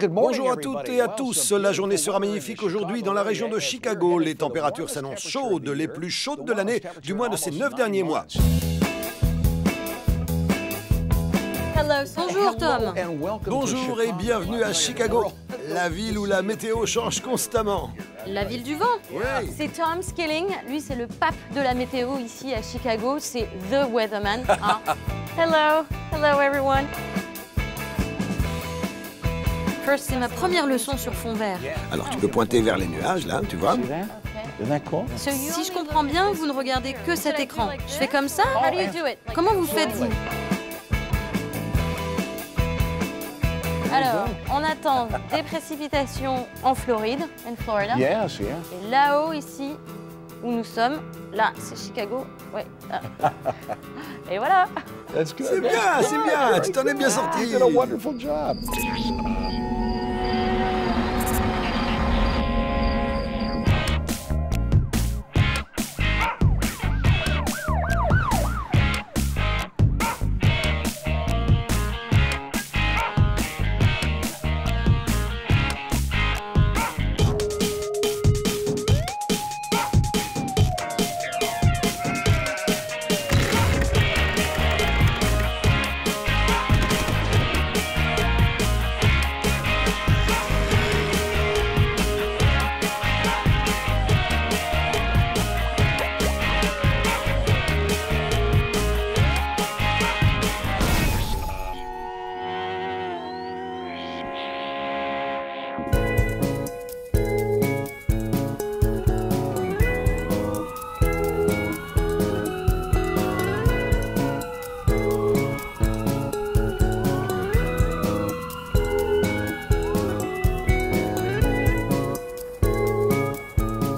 Bonjour à toutes et à tous. La journée sera magnifique aujourd'hui dans la région de Chicago. Les températures s'annoncent chaudes, les plus chaudes de l'année, du moins de ces 9 derniers mois. Bonjour Tom. Bonjour et bienvenue à Chicago, la ville où la météo change constamment. La ville du vent. Oui. C'est Tom Skilling, lui c'est le pape de la météo ici à Chicago, c'est The Weatherman. Hein. Hello everyone. First, c'est ma première leçon sur fond vert. Alors tu peux pointer vers les nuages là, tu vois. Si je comprends bien, vous ne regardez que cet écran. Je fais comme ça? Comment vous faites-vous? Alors, on attend des précipitations en Floride, Florida. Et là-haut, ici, où nous sommes, là, c'est Chicago. Ouais. Là. Et voilà. C'est bien, tu t'en es bien sorti.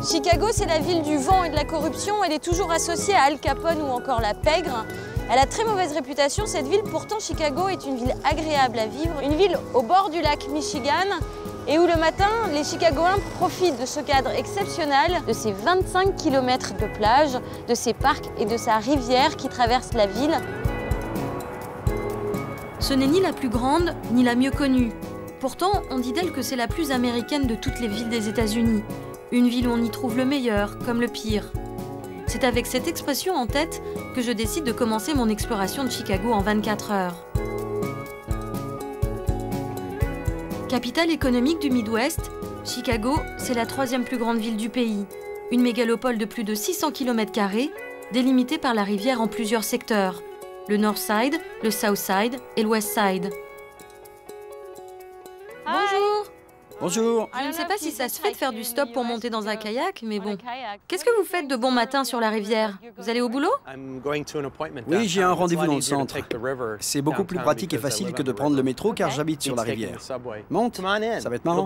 Chicago, c'est la ville du vent et de la corruption. Elle est toujours associée à Al Capone ou encore la pègre. Elle a très mauvaise réputation, cette ville. Pourtant, Chicago est une ville agréable à vivre. Une ville au bord du lac Michigan et où le matin, les Chicagoens profitent de ce cadre exceptionnel, de ses 25 km de plage, de ses parcs et de sa rivière qui traverse la ville. Ce n'est ni la plus grande, ni la mieux connue. Pourtant, on dit d'elle que c'est la plus américaine de toutes les villes des États-Unis. Une ville où on y trouve le meilleur, comme le pire. C'est avec cette expression en tête que je décide de commencer mon exploration de Chicago en 24 heures. Capitale économique du Midwest, Chicago, c'est la 3e plus grande ville du pays. Une mégalopole de plus de 600 km², délimitée par la rivière en plusieurs secteurs. Le North Side, le South Side et le West Side. Bonjour! Bonjour. Je ne sais pas si ça se fait de faire du stop pour monter dans un kayak, mais bon. Qu'est-ce que vous faites de bon matin sur la rivière? Vous allez au boulot? Oui, j'ai un rendez-vous dans le centre. C'est beaucoup plus pratique et facile que de prendre le métro car j'habite sur la rivière. Monte, ça va être marrant.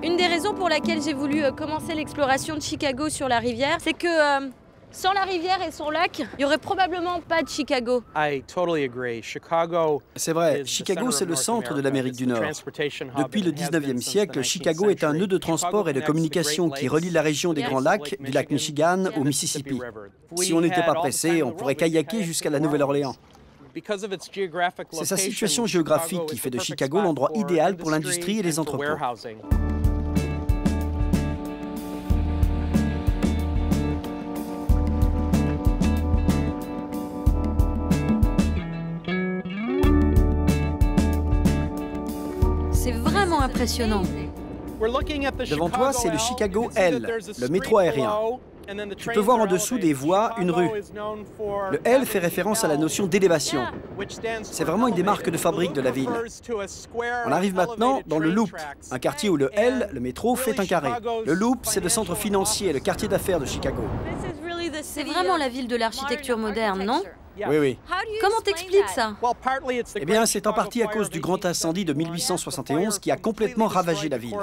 Une des raisons pour laquelle j'ai voulu commencer l'exploration de Chicago sur la rivière, c'est que sans la rivière et son lac, il n'y aurait probablement pas de Chicago. C'est vrai, Chicago, c'est le centre de l'Amérique du Nord. Depuis le 19e siècle, Chicago est un nœud de transport et de communication qui relie la région des Grands Lacs, du lac Michigan au Mississippi. Si on n'était pas pressé, on pourrait kayaker jusqu'à la Nouvelle-Orléans. C'est sa situation géographique qui fait de Chicago l'endroit idéal pour l'industrie et les entrepôts. C'est vraiment impressionnant. Devant toi, c'est le Chicago L, le métro aérien. Tu peux voir en dessous des voies une rue. Le L fait référence à la notion d'élévation. C'est vraiment une des marques de fabrique de la ville. On arrive maintenant dans le Loop, un quartier où le L, le métro, fait un carré. Le Loop, c'est le centre financier, le quartier d'affaires de Chicago. C'est vraiment la ville de l'architecture moderne, non? Oui. Comment t'expliques ça? Eh bien, c'est en partie à cause du grand incendie de 1871 qui a complètement ravagé la ville.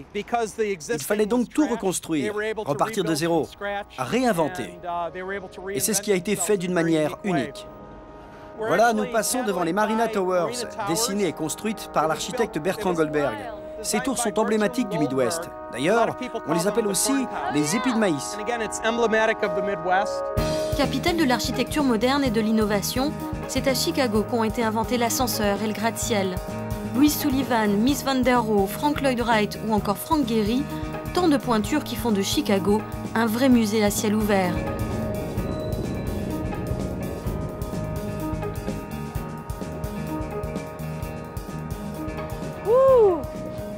Il fallait donc tout reconstruire, repartir de zéro, réinventer. Et c'est ce qui a été fait d'une manière unique. Voilà, nous passons devant les Marina Towers, dessinées et construites par l'architecte Bertrand Goldberg. Ces tours sont emblématiques du Midwest. D'ailleurs, on les appelle aussi les épis de maïs. Capitale de l'architecture moderne et de l'innovation, c'est à Chicago qu'ont été inventés l'ascenseur et le gratte-ciel. Louise Sullivan, Miss Van der Rohe, Frank Lloyd Wright ou encore Frank Gehry, tant de pointures qui font de Chicago un vrai musée à ciel ouvert.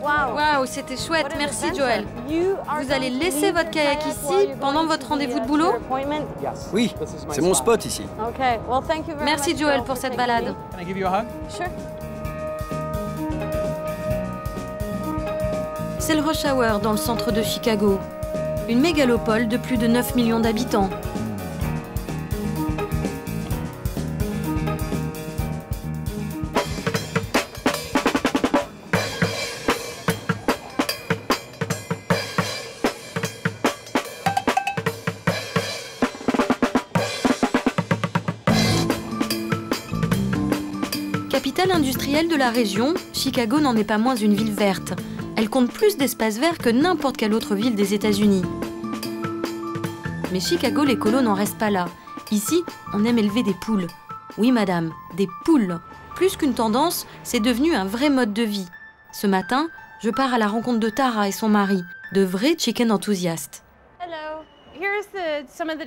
Waouh, c'était chouette, merci Joël. Vous allez laisser votre kayak ici pendant votre rendez-vous de boulot? Oui, c'est mon spot ici. Merci Joël pour cette balade. C'est le rush hour dans le centre de Chicago, une mégalopole de plus de 9 millions d'habitants. Capitale industrielle de la région, Chicago n'en est pas moins une ville verte. Elle compte plus d'espaces verts que n'importe quelle autre ville des États-Unis. Mais Chicago, les colos n'en restent pas là. Ici, on aime élever des poules. Oui, madame, des poules. Plus qu'une tendance, c'est devenu un vrai mode de vie. Ce matin, je pars à la rencontre de Tara et son mari, de vrais chicken enthousiastes.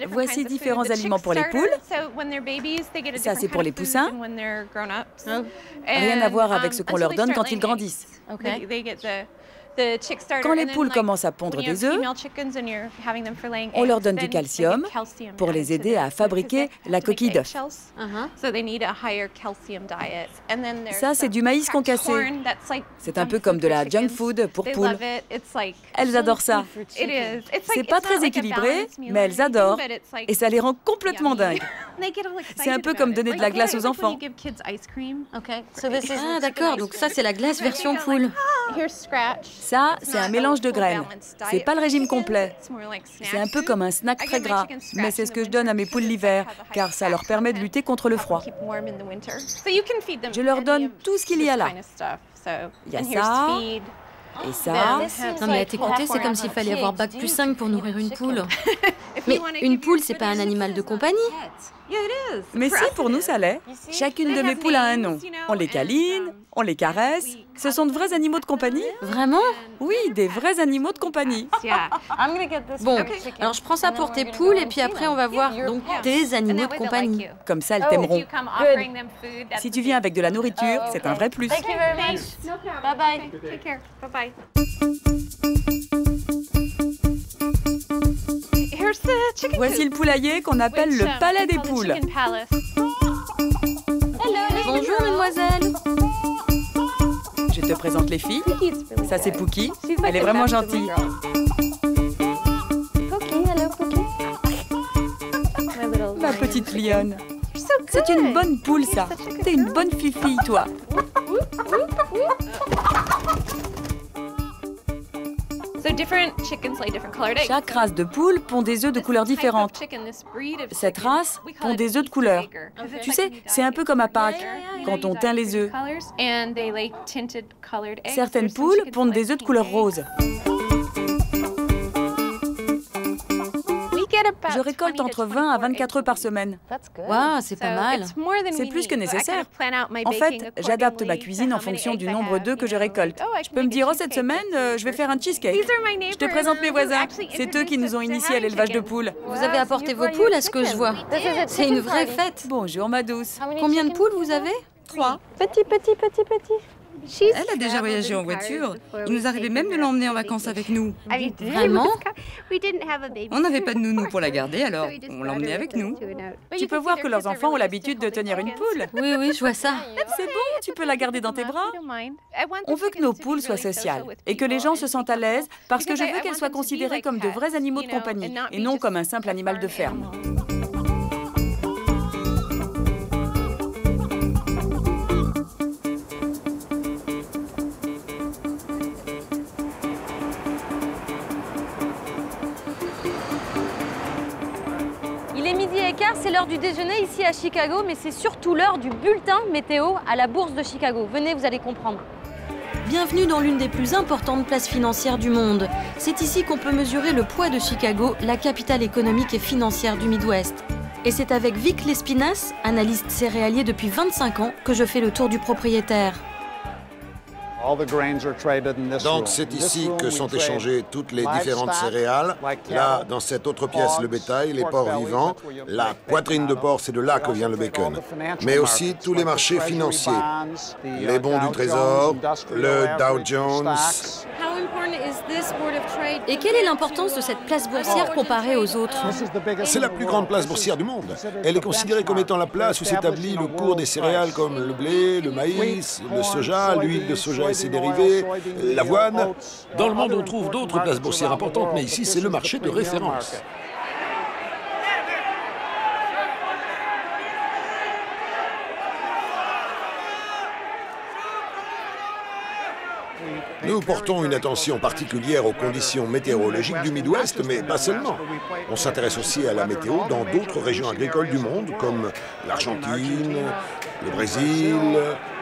Voici différents aliments pour les poules. Ça, c'est pour les poussins. Rien à voir avec ce qu'on leur donne quand ils grandissent. Quand les poules commencent à pondre des œufs, on leur donne du calcium pour les aider à fabriquer la coquille d'œuf. Ça, c'est du maïs concassé. C'est un peu comme de la junk food pour poules. Elles adorent ça. C'est pas très équilibré, mais elles adorent. Et ça les rend complètement dingues. C'est un peu comme donner de la glace aux enfants. Ah d'accord, donc ça c'est la glace version poule. Ça, c'est un mélange de graines. C'est pas le régime complet. C'est un peu comme un snack très gras, mais c'est ce que je donne à mes poules l'hiver, car ça leur permet de lutter contre le froid. Je leur donne tout ce qu'il y a là. Il y a ça, et ça. Non mais à t'écouter, c'est comme s'il fallait avoir bac plus 5 pour nourrir une poule. Mais une poule, c'est pas un animal de compagnie. Mais si, pour nous, ça l'est. Chacune de mes poules a un nom. On les câline, on les caresse. Ce sont de vrais animaux de compagnie. Vraiment? Oui, des vrais animaux de compagnie. Bon, alors je prends ça pour tes poules et puis après on va voir donc tes animaux de compagnie. Comme ça, elles t'aimeront. Si tu viens avec de la nourriture, c'est un vrai plus. Bye bye. Voici le poulailler qu'on appelle le palais des poules. Bonjour mademoiselle. Je te présente les filles. Ça, c'est Pookie. Elle est vraiment gentille. Ma petite lionne. C'est une bonne poule, ça. T'es une bonne fille, toi. Chaque race de poule pond des œufs de couleurs différentes. Cette race pond des œufs de couleur. Tu sais, c'est un peu comme à Pâques, quand on teint les œufs. Certaines poules pondent des œufs de couleur rose. Je récolte entre 20 à je par semaine. Waouh, c'est pas mal. C'est plus que nécessaire. En fait, j'adapte ma cuisine en fonction du nombre d'œufs que je récolte. Je peux me dire, oh, cette semaine, je vais faire un cheesecake. Je te présente mes voisins. C'est eux qui nous ont initiés à l'élevage de poules. Vous avez apporté vos poules à ce que je vois. C'est une vraie fête. Bonjour, ma douce. Combien de poules vous avez? 3. Petit. Elle a déjà voyagé en voiture. Il nous arrivait même de l'emmener en vacances avec nous. Vraiment? On n'avait pas de nounou pour la garder, alors on l'emmenait avec nous. Tu peux voir que leurs enfants ont l'habitude de tenir une poule. Oui, je vois ça. C'est bon, tu peux la garder dans tes bras. On veut que nos poules soient sociales et que les gens se sentent à l'aise parce que je veux qu'elles soient considérées comme de vrais animaux de compagnie et non comme un simple animal de ferme. Il est 12h15, c'est l'heure du déjeuner ici à Chicago, mais c'est surtout l'heure du bulletin météo à la bourse de Chicago. Venez, vous allez comprendre. Bienvenue dans l'une des plus importantes places financières du monde. C'est ici qu'on peut mesurer le poids de Chicago, la capitale économique et financière du Midwest. Et c'est avec Vic Lespinasse, analyste céréalier depuis 25 ans, que je fais le tour du propriétaire. Donc c'est ici que sont échangées toutes les différentes céréales. Là, dans cette autre pièce, le bétail, les porcs vivants. La poitrine de porc, c'est de là que vient le bacon. Mais aussi tous les marchés financiers. Les bons du Trésor, le Dow Jones. Et quelle est l'importance de cette place boursière comparée aux autres? C'est la plus grande place boursière du monde. Elle est considérée comme étant la place où s'établit le cours des céréales comme le blé, le maïs, le soja, l'huile de soja et ses dérivés, l'avoine. Dans le monde, on trouve d'autres places boursières importantes, mais ici, c'est le marché de référence. Nous portons une attention particulière aux conditions météorologiques du Midwest, mais pas seulement. On s'intéresse aussi à la météo dans d'autres régions agricoles du monde, comme l'Argentine, le Brésil,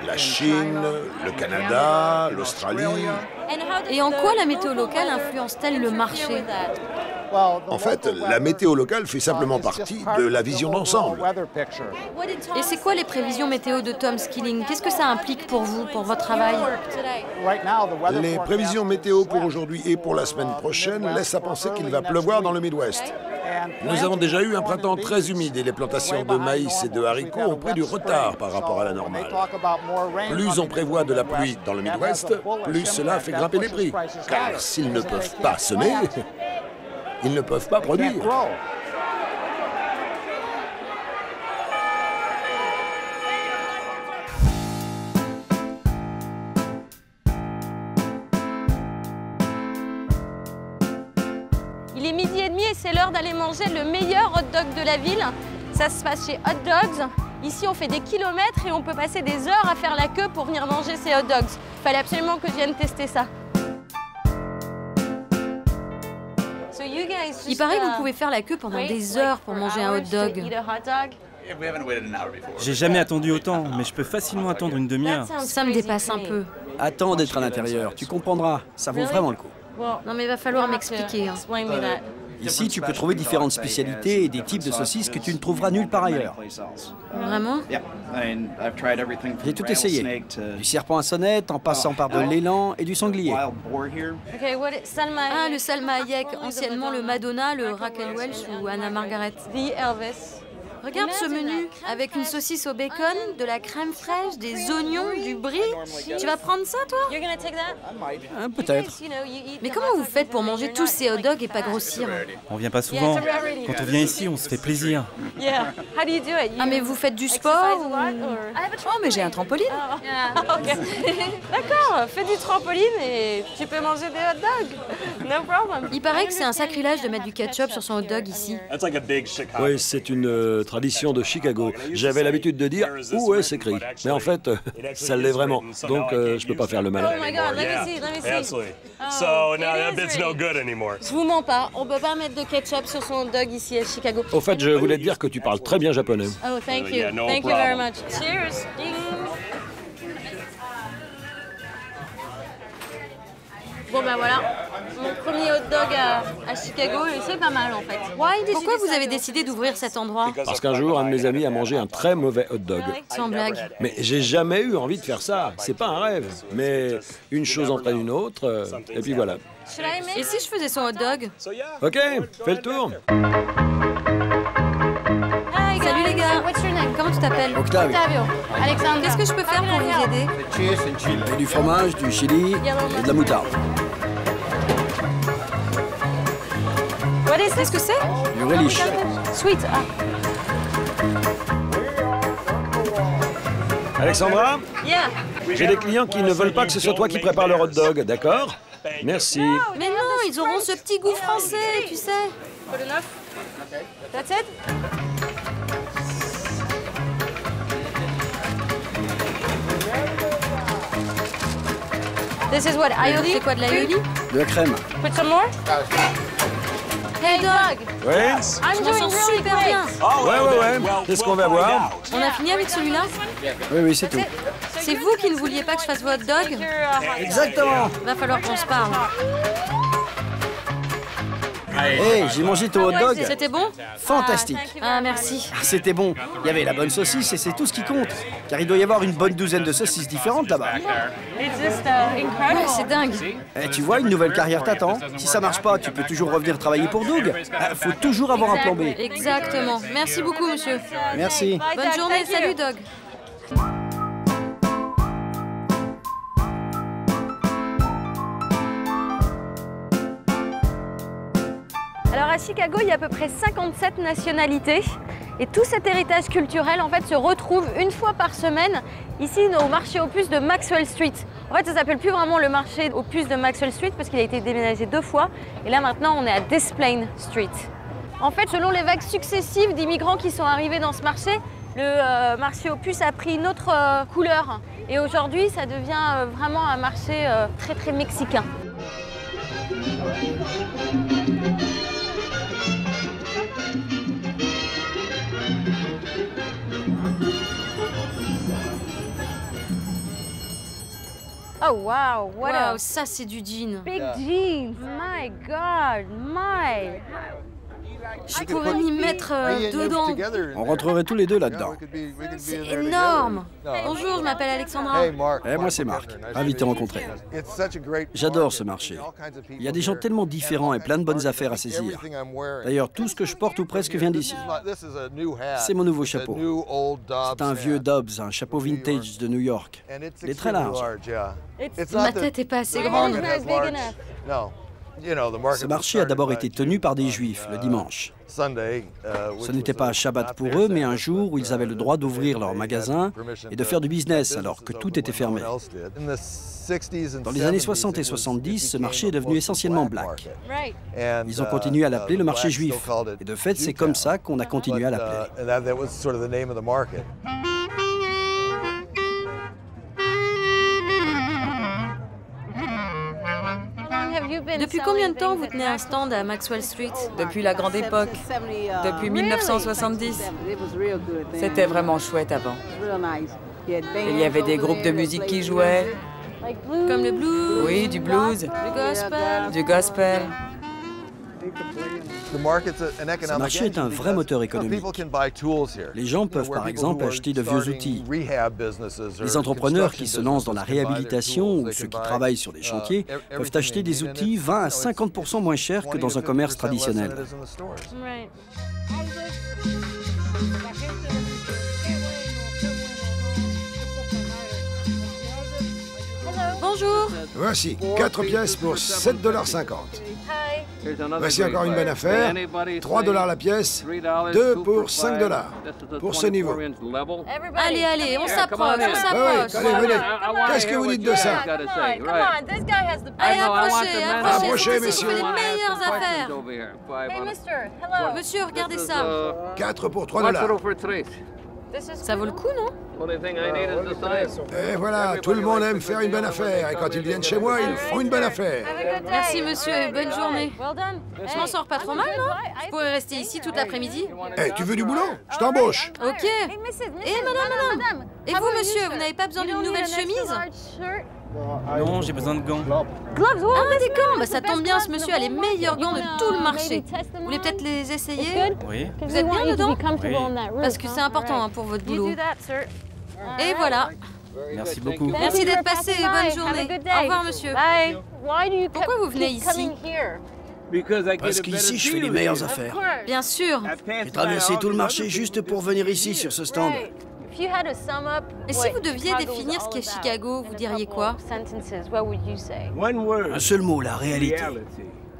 la Chine, le Canada, l'Australie. Et en quoi la météo locale influence-t-elle le marché? En fait, la météo locale fait simplement partie de la vision d'ensemble. Et c'est quoi les prévisions météo de Tom Skilling? Qu'est-ce que ça implique pour vous, pour votre travail? Les prévisions météo pour aujourd'hui et pour la semaine prochaine laissent à penser qu'il va pleuvoir dans le Midwest. Nous avons déjà eu un printemps très humide et les plantations de maïs et de haricots ont pris du retard par rapport à la normale. Plus on prévoit de la pluie dans le Midwest, plus cela fait grimper les prix. Car s'ils ne peuvent pas semer, ils ne peuvent pas produire. Il est 12h30 et c'est l'heure d'aller manger le meilleur hot dog de la ville. Ça se passe chez Hot Dogs. Ici, on fait des kilomètres et on peut passer des heures à faire la queue pour venir manger ces hot dogs. Il fallait absolument que je vienne tester ça. Il paraît que vous pouvez faire la queue pendant des heures pour manger un hot dog. J'ai jamais attendu autant, mais je peux facilement attendre une demi-heure. Ça me dépasse un peu. Attends d'être à l'intérieur, tu comprendras, ça vaut vraiment le coup. Non mais il va falloir m'expliquer. Ici, tu peux trouver différentes spécialités et des types de saucisses que tu ne trouveras nulle part ailleurs. Vraiment? J'ai tout essayé. Du serpent à sonnette, en passant par de l'élan et du sanglier. Ah, le Salma Hayek, anciennement le Madonna, le Raquel Welch ou Anna Margaret. Regarde ce menu, avec une saucisse au bacon, de la crème fraîche, des oignons, du brie. Tu vas prendre ça, toi? Peut-être. Mais comment vous faites pour manger tous ces hot dogs et pas grossir? On vient pas souvent. Quand on vient ici, on se fait plaisir. Ah, mais vous faites du sport ou... Oh, mais j'ai un trampoline. D'accord, fais du trampoline et tu peux manger des hot dogs. No problem. Il paraît que c'est un sacrilège de mettre du ketchup sur son hot dog ici. Oui, c'est une tradition de Chicago. J'avais l'habitude de dire « Où est-ce écrit ?» Mais en fait, ça l'est vraiment. Donc, je peux pas faire le malin. Oh my God, let me see. So now that bit's no good anymore. Je vous mens pas, on peut pas mettre de ketchup sur son hot dog ici à Chicago. Au fait, je voulais te dire que tu parles très bien japonais. Oh, thank you. Thank you very much. Cheers. Ding. Bon ben voilà, mon premier hot dog à Chicago, et c'est pas mal en fait. Pourquoi vous avez décidé d'ouvrir cet endroit? Parce qu'un jour, un de mes amis a mangé un très mauvais hot dog. Sans blague. Mais j'ai jamais eu envie de faire ça. C'est pas un rêve. Mais une chose entraîne une autre, et puis voilà. Et si je faisais son hot dog? Ok, fais le tour. Salut les gars. Comment tu t'appelles? Octavio. Alexandre. Qu'est-ce que je peux faire pour vous aider? Et du fromage, du chili et de la moutarde. Qu'est-ce que c'est? Du relish. Sweet. Ah. Alexandra, Yeah. j'ai des clients qui ne veulent pas que ce soit toi qui prépare leur hot dog, d'accord? Merci. Mais non, ils auront ce petit goût français, tu sais. That's it? This is what, aioli? C'est quoi de l'aioli? De la crème. Put some more? Hey dog! Oui? Je me sens super bien. Ouais. Qu'est-ce qu'on va voir? On a fini avec celui-là? Oui, c'est tout. C'est vous qui ne vouliez pas que je fasse votre dog? Exactement. Va falloir qu'on se parle. Hey, j'ai mangé ton hot dog. C'était bon? Fantastique. Ah, merci. Ah, c'était bon. Il y avait la bonne saucisse et c'est tout ce qui compte. Car il doit y avoir une bonne douzaine de saucisses différentes là-bas. Ouais, c'est dingue. Eh, tu vois, une nouvelle carrière t'attend. Si ça marche pas, tu peux toujours revenir travailler pour Doug. Faut toujours avoir un plan B. Exactement. Merci beaucoup, monsieur. Merci. Bonne journée. Salut, Doug. Alors à Chicago, il y a à peu près 57 nationalités et tout cet héritage culturel en fait se retrouve une fois par semaine ici au marché aux puces de Maxwell Street. En fait, ça s'appelle plus vraiment le marché aux puces de Maxwell Street parce qu'il a été déménagé 2 fois et là maintenant on est à Des Plaines Street. En fait, selon les vagues successives d'immigrants qui sont arrivés dans ce marché, le marché aux puces a pris une autre couleur et aujourd'hui ça devient vraiment un marché très très mexicain. Oh wow, wow, ça c'est du jean. Big jeans, my God, my. Je pourrais m'y mettre dedans. On rentrerait tous les deux là-dedans. C'est énorme. Bonjour, je m'appelle Alexandra. Et moi c'est Marc, ravi de te rencontrer. J'adore ce marché. Il y a des gens tellement différents et plein de bonnes affaires à saisir. D'ailleurs, tout ce que je porte ou presque vient d'ici. C'est mon nouveau chapeau. C'est un vieux Dobbs, un chapeau vintage de New York. Il est très large. Ma tête n'est pas assez grande. Ce marché a d'abord été tenu par des Juifs le dimanche. Ce n'était pas un Shabbat pour eux, mais un jour où ils avaient le droit d'ouvrir leur magasin et de faire du business alors que tout était fermé. Dans les années 60 et 70, ce marché est devenu essentiellement black. Ils ont continué à l'appeler le marché juif. Et de fait, c'est comme ça qu'on a continué à l'appeler. Depuis combien de temps vous tenez un stand à Maxwell Street? Depuis la grande époque. Depuis 1970. C'était vraiment chouette avant. Il y avait des groupes de musique qui jouaient. Comme le blues? Oui, du blues. Du gospel? Du gospel. Ce marché est un vrai moteur économique. Les gens peuvent par exemple acheter de vieux outils. Les entrepreneurs qui se lancent dans la réhabilitation ou ceux qui travaillent sur des chantiers peuvent acheter des outils 20 à 50% moins chers que dans un commerce traditionnel. Bonjour. Voici 4 pièces pour 7,50 $. Voici encore une bonne affaire. 3 $ la pièce, 2 pour 5 $. Pour ce niveau. Allez, allez, on s'approche, on Oui, s'approche. allez, venez. Qu'est-ce que vous dites de ça? Allez, approchez, Approchez, c'est messieurs. les meilleures affaires. Monsieur, regardez ça. 4 pour 3 $. Ça vaut le coup, non? Et voilà, tout le monde aime faire une bonne affaire. Et quand ils viennent chez moi, ils font une bonne affaire. Merci, monsieur, et bonne journée. Je m'en sors pas trop mal, non? Je pourrais rester ici toute l'après-midi. Eh, tu veux du boulot? Je t'embauche. Ok. Et madame. Et vous, monsieur, vous n'avez pas besoin d'une nouvelle chemise? Non, j'ai besoin de gants. Ah, des gants. Bah, ça tombe bien, ce monsieur a les meilleurs gants de tout le marché. Vous voulez peut-être les essayer? Oui. Vous êtes bien dedans? Oui. Parce que c'est important pour votre boulot. Et voilà. Merci beaucoup. Merci d'être passé. Bonne journée. Au revoir, monsieur. Pourquoi vous venez ici? Parce qu'ici, je fais les meilleures affaires. Bien sûr. J'ai traversé tout le marché juste pour venir ici, sur ce stand. Et si vous deviez définir ce qu'est Chicago, vous diriez quoi? Un seul mot, la réalité.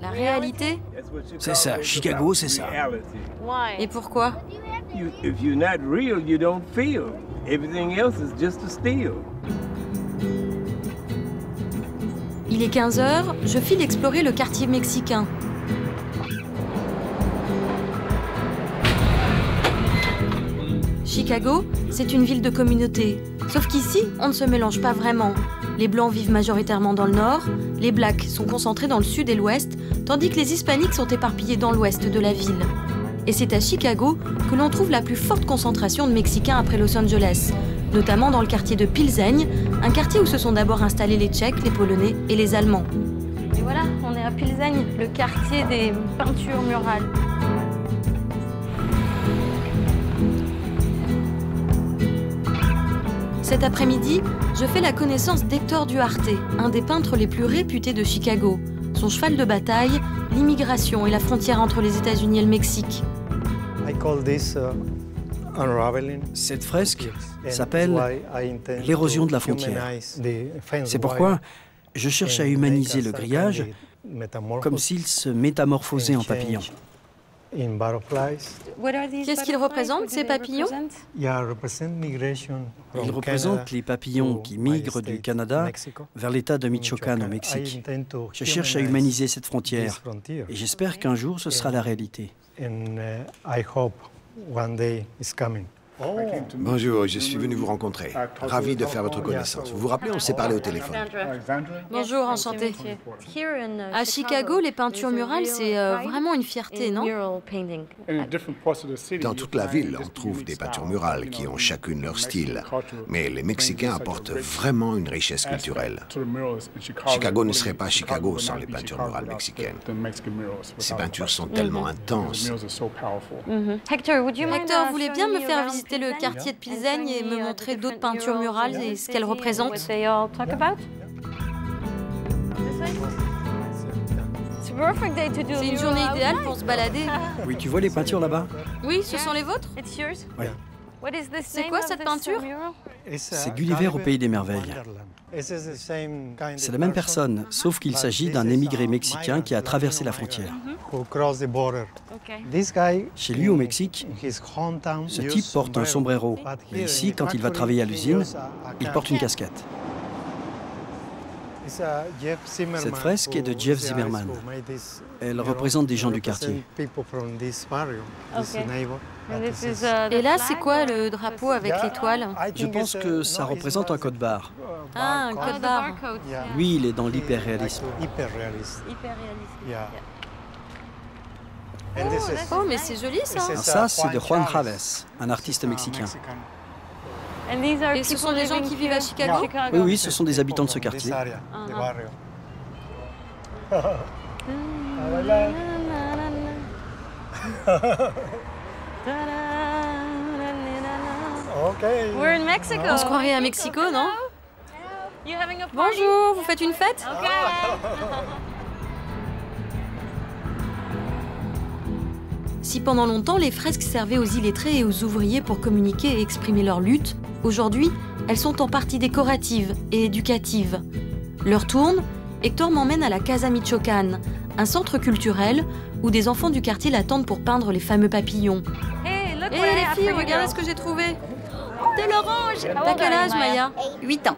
La réalité? C'est ça, Chicago, c'est ça. Et pourquoi? Il est 15 h, je file explorer le quartier mexicain. Chicago, c'est une ville de communauté. Sauf qu'ici, on ne se mélange pas vraiment. Les Blancs vivent majoritairement dans le nord, les Blacks sont concentrés dans le sud et l'ouest, tandis que les Hispaniques sont éparpillés dans l'ouest de la ville. Et c'est à Chicago que l'on trouve la plus forte concentration de Mexicains après Los Angeles, notamment dans le quartier de Pilsen, un quartier où se sont d'abord installés les Tchèques, les Polonais et les Allemands. Et voilà, on est à Pilsen, le quartier des peintures murales. Cet après-midi, je fais la connaissance d'Hector Duarte, un des peintres les plus réputés de Chicago. Son cheval de bataille, l'immigration et la frontière entre les États-Unis et le Mexique. Cette fresque s'appelle « L'érosion de la frontière ». C'est pourquoi je cherche à humaniser le grillage comme s'il se métamorphosait en papillon. Qu'est-ce qu'ils représentent, ces papillons? Ils représentent les papillons qui migrent du Canada vers l'État de Michoacán au Mexique. Je cherche à humaniser cette frontière et j'espère qu'un jour ce sera la réalité. Bonjour, je suis venu vous rencontrer. Ravi de faire votre connaissance. Vous vous rappelez, on s'est parlé au téléphone. Bonjour, enchanté. À Chicago, les peintures murales, c'est vraiment une fierté, non? Dans toute la ville, on trouve des peintures murales qui ont chacune leur style. Mais les Mexicains apportent vraiment une richesse culturelle. Chicago ne serait pas Chicago sans les peintures murales mexicaines. Ces peintures sont tellement intenses. Hector, vous voulez bien me faire visiter le quartier de Pilsen et me montrer d'autres peintures murales et ce qu'elles représentent? C'est une journée idéale pour se balader. Oui, tu vois les peintures là-bas? Oui, ce sont les vôtres? Oui. C'est quoi cette peinture? C'est Gulliver au pays des merveilles. C'est la même personne, sauf qu'il s'agit d'un émigré mexicain qui a traversé la frontière. Chez lui au Mexique, ce type porte un sombrero. Mais ici, quand il va travailler à l'usine, il porte une casquette. Cette fresque est de Jeff Zimmerman. Elle représente des gens du quartier. Et là, c'est quoi le drapeau avec l'étoile? Je pense que ça représente un code-barre. Ah, un code-barre. Lui, il est dans l'hyperréalisme. Oh, mais c'est joli, ça. Alors ça, c'est de Juan Chavez, un artiste mexicain. Et ce sont des gens qui vivent à Chicago? Oui, oui, ce sont des habitants de ce quartier. On se croirait à Mexico, non? Bonjour, vous faites une fête? Si pendant longtemps, les fresques servaient aux illettrés et aux ouvriers pour communiquer et exprimer leur lutte, aujourd'hui, elles sont en partie décoratives et éducatives. L'heure tourne, Hector m'emmène à la Casa Michoacán, un centre culturel où des enfants du quartier l'attendent pour peindre les fameux papillons. Hé, les filles, regardez ce que j'ai trouvé. De l'orange. T'as quel âge, Maya? 8 ans.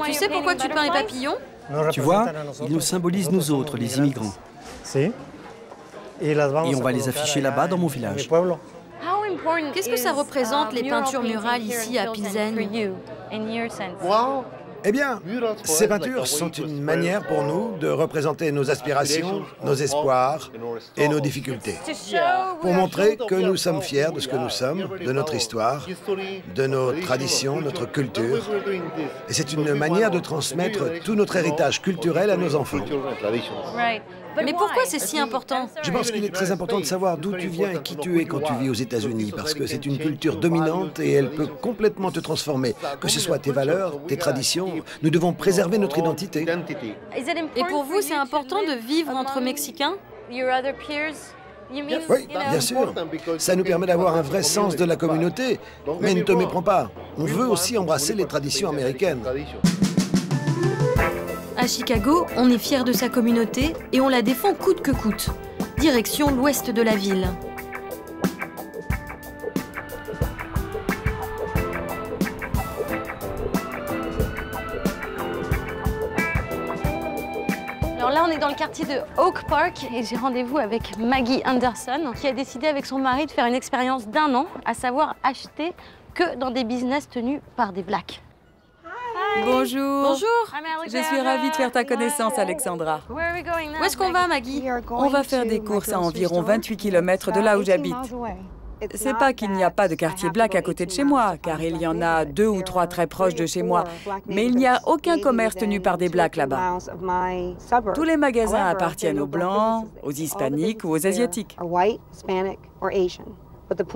Tu sais pourquoi tu peins les papillons? Tu vois, ils nous symbolisent nous autres, les immigrants. Et on va les afficher là-bas dans mon village. Qu'est-ce que ça représente, les peintures murales ici à Pilsen? Eh bien, ces peintures sont une manière pour nous de représenter nos aspirations, nos espoirs et nos difficultés. Pour montrer que nous sommes fiers de ce que nous sommes, de notre histoire, de nos traditions, notre culture. Et c'est une manière de transmettre tout notre héritage culturel à nos enfants. Mais pourquoi c'est si important? Je pense qu'il est très important de savoir d'où tu viens et qui tu es quand tu vis aux États-Unis, parce que c'est une culture dominante et elle peut complètement te transformer. Que ce soit tes valeurs, tes traditions, nous devons préserver notre identité. Et pour vous, c'est important de vivre entre Mexicains? Oui, bien sûr. Ça nous permet d'avoir un vrai sens de la communauté. Mais ne te méprends pas. On veut aussi embrasser les traditions américaines. À Chicago, on est fier de sa communauté et on la défend coûte que coûte. Direction l'ouest de la ville. Alors là, on est dans le quartier de Oak Park et j'ai rendez-vous avec Maggie Anderson qui a décidé avec son mari de faire une expérience d'1 an, à savoir acheter que dans des business tenus par des blacks. Bonjour. Bonjour. Je suis ravie de faire ta connaissance, Alexandra. Où est-ce qu'on va, Maggie? On va faire des courses à environ 28 km de là où j'habite. C'est pas qu'il n'y a pas de quartier black à côté de chez moi, car il y en a 2 ou 3 très proches de chez moi, mais il n'y a aucun commerce tenu par des blacks là-bas. Tous les magasins appartiennent aux blancs, aux hispaniques ou aux asiatiques.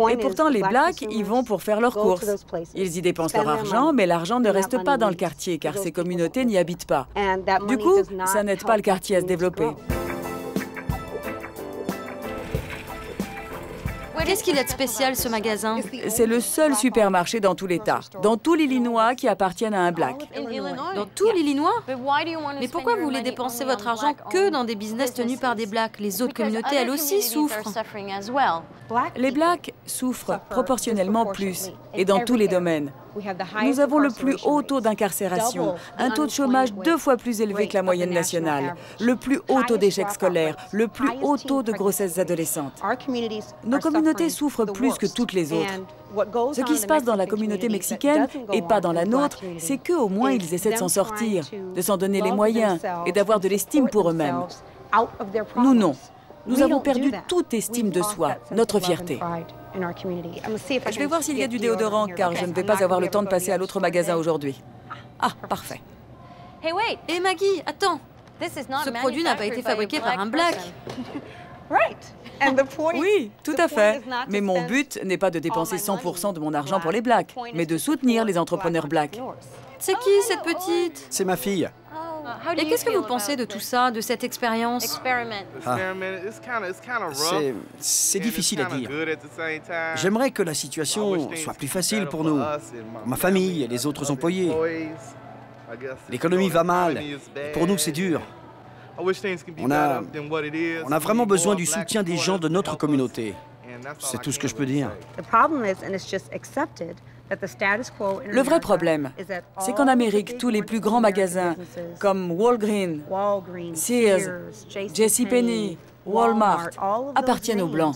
Et pourtant, les blacks y vont pour faire leurs courses. Ils y dépensent leur argent, mais l'argent ne reste pas dans le quartier, car ces communautés n'y habitent pas. Du coup, ça n'aide pas le quartier à se développer. Qu'est-ce qu'il a de spécial, ce magasin? C'est le seul supermarché dans tout l'État, dans tout l'Illinois qui appartiennent à un black. Dans tout l'Illinois? Mais pourquoi vous voulez dépenser votre argent que dans des business tenus par des blacks? Les autres communautés, elles aussi, souffrent. Les blacks souffrent proportionnellement plus, et dans tous les domaines. Nous avons le plus haut taux d'incarcération, un taux de chômage 2 fois plus élevé que la moyenne nationale, le plus haut taux d'échec scolaire, le plus haut taux de grossesses adolescentes. Nos communautés souffrent plus que toutes les autres. Ce qui se passe dans la communauté mexicaine et pas dans la nôtre, c'est qu'eux, au moins, ils essaient de s'en sortir, de s'en donner les moyens et d'avoir de l'estime pour eux-mêmes. Nous, non. Nous avons perdu toute estime de soi, notre fierté. Je vais voir s'il y a du déodorant, car je ne vais pas avoir le temps de passer à l'autre magasin aujourd'hui. Ah, parfait. Hé Maggie, attends. Ce produit n'a pas été fabriqué par un black. Oui, tout à fait. Mais mon but n'est pas de dépenser 100% de mon argent pour les blacks, mais de soutenir les entrepreneurs blacks. C'est qui, cette petite? C'est ma fille. Et qu'est-ce que vous pensez de tout ça, de cette expérience? C'est difficile à dire. J'aimerais que la situation soit plus facile pour nous, pour ma famille et les autres employés. L'économie va mal. Pour nous, c'est dur. On a vraiment besoin du soutien des gens de notre communauté. C'est tout ce que je peux dire. Le vrai problème, c'est qu'en Amérique, tous les plus grands magasins, comme Walgreens, Sears, JCPenney, Walmart, appartiennent aux Blancs.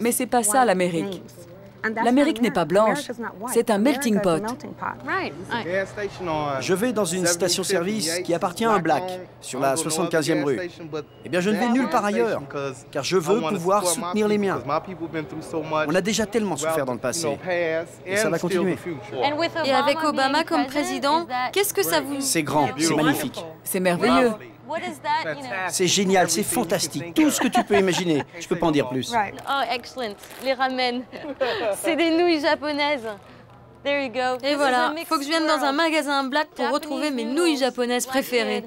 Mais c'est pas ça l'Amérique. L'Amérique n'est pas blanche, c'est un melting pot. Je vais dans une station-service qui appartient à un black, sur la 75e rue. Eh bien, je ne vais nulle part ailleurs, car je veux pouvoir soutenir les miens. On a déjà tellement souffert dans le passé, et ça va continuer. Et avec Obama comme président, qu'est-ce que ça vous... C'est grand, c'est magnifique. C'est merveilleux. C'est génial, c'est fantastique, tout ce que tu peux imaginer. Je peux pas en dire plus. Oh, excellent. Les ramen. C'est des nouilles japonaises. There you go. Et voilà, faut que je vienne dans un magasin black pour retrouver mes nouilles japonaises préférées.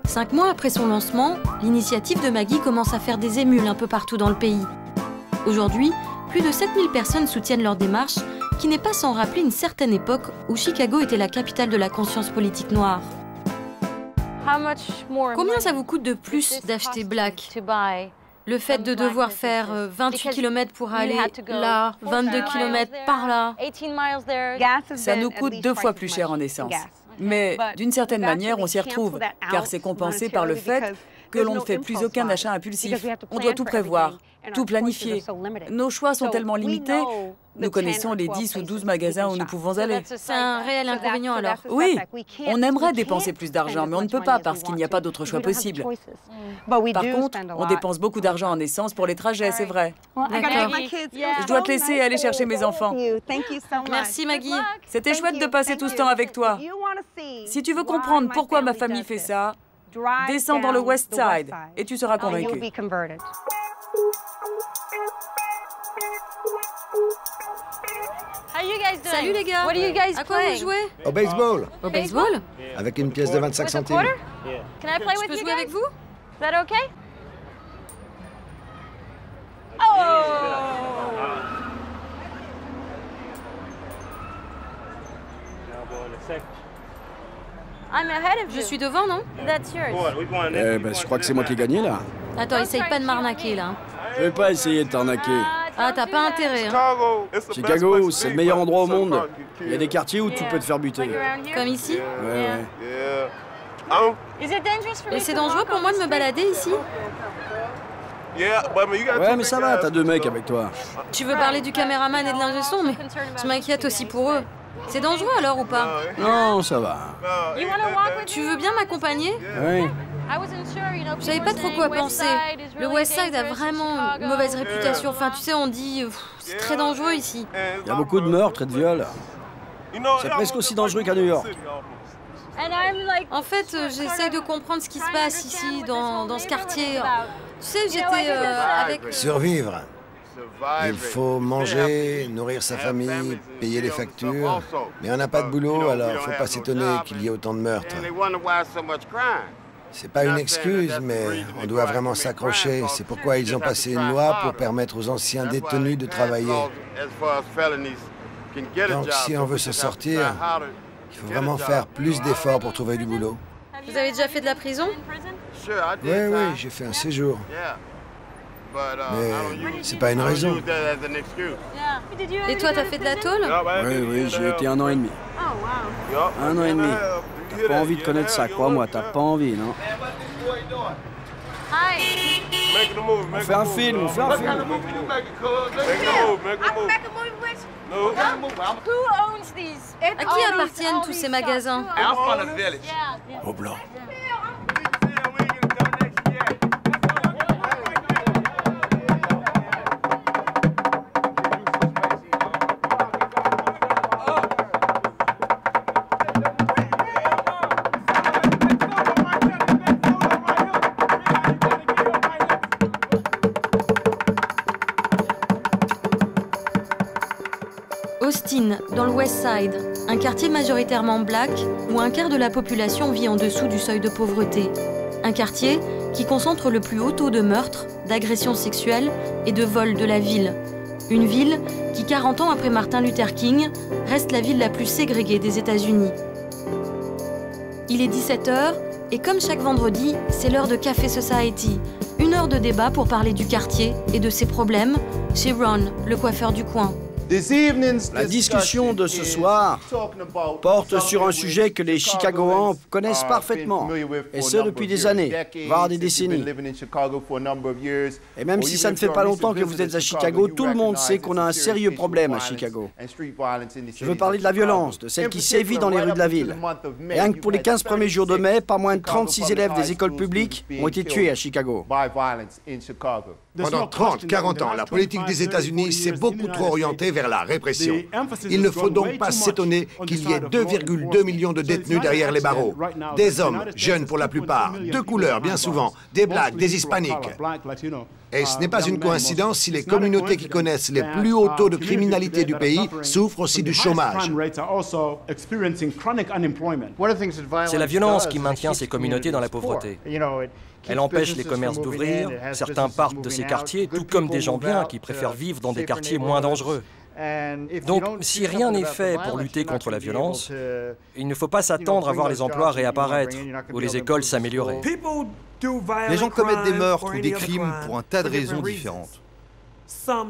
5 mois après son lancement, l'initiative de Maggie commence à faire des émules un peu partout dans le pays. Aujourd'hui, plus de 7000 personnes soutiennent leur démarche, qui n'est pas sans rappeler une certaine époque où Chicago était la capitale de la conscience politique noire. Combien ça vous coûte de plus d'acheter black? Le fait de devoir faire 28 km pour aller là, 22 km par là. Ça nous coûte 2 fois plus cher en essence. Mais d'une certaine manière, on s'y retrouve, car c'est compensé par le fait que l'on ne fait plus aucun achat impulsif. On doit tout prévoir, tout planifier. Nos choix sont tellement limités, nous connaissons les 10 ou 12 magasins où nous pouvons aller. C'est un réel inconvénient alors. Oui, on aimerait dépenser plus d'argent, mais on ne peut pas parce qu'il n'y a pas d'autre choix possible. Par contre, on dépense beaucoup d'argent en essence pour les trajets, c'est vrai. D'accord. Je dois te laisser et aller chercher mes enfants. Merci Maggie. C'était chouette de passer tout ce temps avec toi. Si tu veux comprendre pourquoi ma famille fait ça, descends dans le West Side et tu seras convaincu. Salut les gars. À quoi vous jouez? Au baseball. Au baseball? Avec une pièce de 25 centimes. Je peux jouer avec vous? Je suis devant, non? Eh ben, je crois que c'est moi qui ai gagné, là. Attends, essaye pas de m'arnaquer, là. Je vais pas essayer de t'arnaquer. Ah, t'as pas intérêt, hein. Chicago, c'est le meilleur endroit au monde. Il y a des quartiers où tu peux te faire buter. Comme ici? Ouais. Et c'est dangereux pour moi de me balader ici? Ouais, mais ça va, t'as 2 mecs avec toi. Tu veux parler du caméraman et de l'ingé son, mais je m'inquiète aussi pour eux. C'est dangereux alors ou pas? Non, ça va. Tu veux bien m'accompagner? Oui. Je savais pas trop quoi penser. Le West Side a vraiment une mauvaise réputation. Enfin, tu sais, on dit c'est très dangereux ici. Il y a beaucoup de meurtres et de viols. C'est presque aussi dangereux qu'à New York. En fait, j'essaie de comprendre ce qui se passe ici, dans ce quartier. Tu sais, j'étais avec... Survivre. Il faut manger, nourrir sa famille, payer les factures. Mais on n'a pas de boulot, alors faut pas s'étonner qu'il y ait autant de meurtres. C'est pas une excuse, mais on doit vraiment s'accrocher. C'est pourquoi ils ont passé une loi pour permettre aux anciens détenus de travailler. Donc si on veut se sortir, il faut vraiment faire plus d'efforts pour trouver du boulot. Vous avez déjà fait de la prison? Oui, j'ai fait un séjour. Mais c'est pas une raison. Et toi, t'as fait de la tôle? Oui, j'ai été 1 an et demi. 1 an et demi. T'as pas envie de connaître ça, crois-moi, t'as pas envie, non? On fait un film. À qui appartiennent tous ces magasins? Aux Blancs. Austin, dans le West Side, un quartier majoritairement black où un quart de la population vit en dessous du seuil de pauvreté. Un quartier qui concentre le plus haut taux de meurtres, d'agressions sexuelles et de vols de la ville. Une ville qui, 40 ans après Martin Luther King, reste la ville la plus ségrégée des États-Unis. Il est 17h et comme chaque vendredi, c'est l'heure de Café Society. 1 heure de débat pour parler du quartier et de ses problèmes chez Ron, le coiffeur du coin. La discussion de ce soir porte sur un sujet que les Chicagoans connaissent parfaitement, et ce depuis des années, voire des décennies. Et même si ça ne fait pas longtemps que vous êtes à Chicago, tout le monde sait qu'on a un sérieux problème à Chicago. Je veux parler de la violence, de celle qui sévit dans les rues de la ville. Et rien que pour les 15 premiers jours de mai, pas moins de 36 élèves des écoles publiques ont été tués à Chicago. Pendant 30, 40 ans, la politique des États-Unis s'est beaucoup trop orientée vers la répression. Il ne faut donc pas s'étonner qu'il y ait 2,2 millions de détenus derrière les barreaux. Des hommes, jeunes pour la plupart, de couleur bien souvent, des blacks, des hispaniques. Et ce n'est pas une coïncidence si les communautés qui connaissent les plus hauts taux de criminalité du pays souffrent aussi du chômage. C'est la violence qui maintient ces communautés dans la pauvreté. Elle empêche les commerces d'ouvrir, certains partent de ces quartiers, tout comme des gens bien qui préfèrent vivre dans des quartiers moins dangereux. Donc, si rien n'est fait pour lutter contre la violence, il ne faut pas s'attendre à voir les emplois réapparaître ou les écoles s'améliorer. Les gens commettent des meurtres ou des crimes pour un tas de raisons différentes.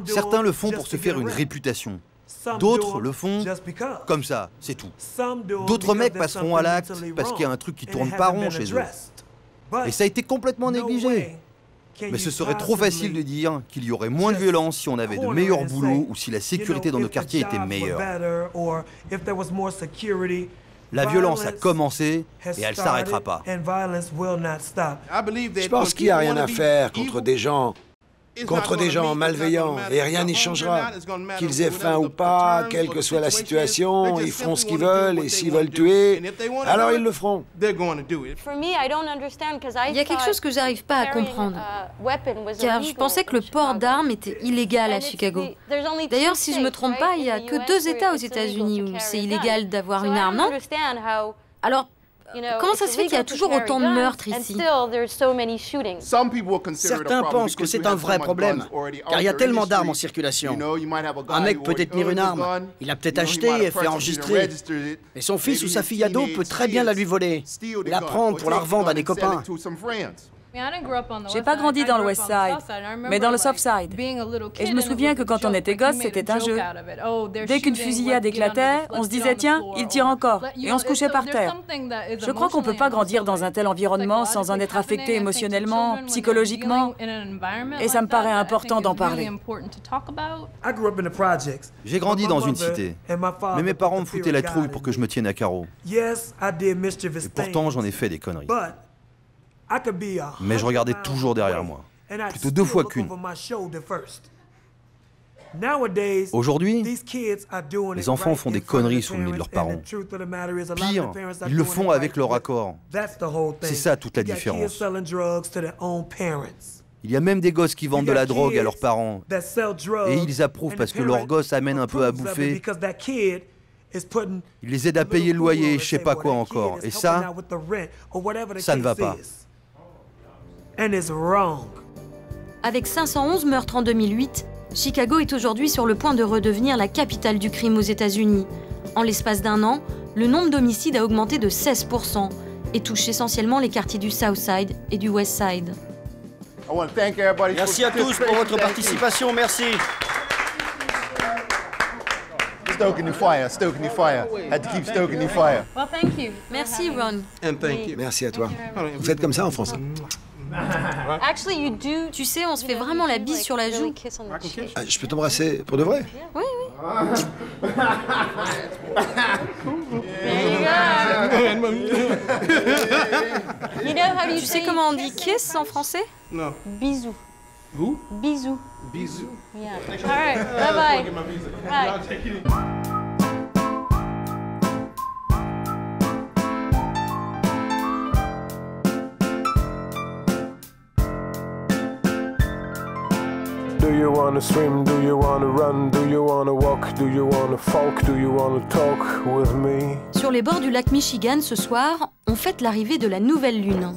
Certains le font pour se faire une réputation. D'autres le font comme ça, c'est tout. D'autres mecs passeront à l'acte parce qu'il y a un truc qui tourne pas rond chez eux. Et ça a été complètement négligé. Mais ce serait trop facile de dire qu'il y aurait moins de violence si on avait de meilleurs boulots ou si la sécurité dans nos quartiers était meilleure. La violence a commencé et elle ne s'arrêtera pas. Je pense qu'il n'y a rien à faire contre des gens malveillants et rien n'y changera. Qu'ils aient faim ou pas, quelle que soit la situation, ils feront ce qu'ils veulent et s'ils veulent tuer, alors ils le feront. Il y a quelque chose que j'arrive pas à comprendre, car je pensais que le port d'armes était illégal à Chicago. D'ailleurs, si je me trompe pas, il y a que 2 États aux États-Unis où c'est illégal d'avoir une arme, non? Alors, comment ça se fait qu'il y a toujours autant de meurtres ici? Certains pensent que c'est un vrai problème, car il y a tellement d'armes en circulation. Un mec peut détenir une arme, il a peut-être acheté et fait enregistrer. Mais son fils ou sa fille ado peut très bien la lui voler, la prendre pour la revendre à des copains. J'ai pas grandi dans le West Side, mais dans le South Side. Et je me souviens que quand on était gosse, c'était un jeu. Dès qu'une fusillade éclatait, on se disait tiens, il tire encore, et on se couchait par terre. Je crois qu'on peut pas grandir dans un tel environnement sans en être affecté émotionnellement, psychologiquement, et ça me paraît important d'en parler. J'ai grandi dans une cité, mais mes parents me foutaient la trouille pour que je me tienne à carreau. Et pourtant, j'en ai fait des conneries. Mais je regardais toujours derrière moi, plutôt 2 fois qu'une. Aujourd'hui, les enfants font des conneries sous le nez de leurs parents. Pire, ils le font avec leur accord. C'est ça toute la différence. Il y a même des gosses qui vendent de la drogue à leurs parents. Et ils approuvent parce que leur gosse amène un peu à bouffer. Ils les aident à payer le loyer, je sais pas quoi encore. Et ça ne va pas. Avec 511 meurtres en 2008, Chicago est aujourd'hui sur le point de redevenir la capitale du crime aux États-Unis. En l'espace d'1 an, le nombre d'homicides a augmenté de 16% et touche essentiellement les quartiers du South Side et du West Side. Merci à tous pour votre participation, merci. Stoking the fire, stoking the fire. Had to keep stoking the fire. Well, thank you. Merci, Ron. Merci à toi. Vous faites comme ça en France? Actually, you do. Tu sais, on se fait vraiment la bise sur la joue. Ah, je peux t'embrasser pour de vrai? Oui, oui. Tu sais comment on dit kiss en français? Non. Bisous. Who? Bisous. Bisous. Yeah. All right. Bye bye. Bye. Do you wanna swim? Do you wanna run? Do you wanna walk? Do you wanna folk? Do you wanna talk with me? Sur les bords du lac Michigan ce soir, on fête l'arrivée de la nouvelle lune.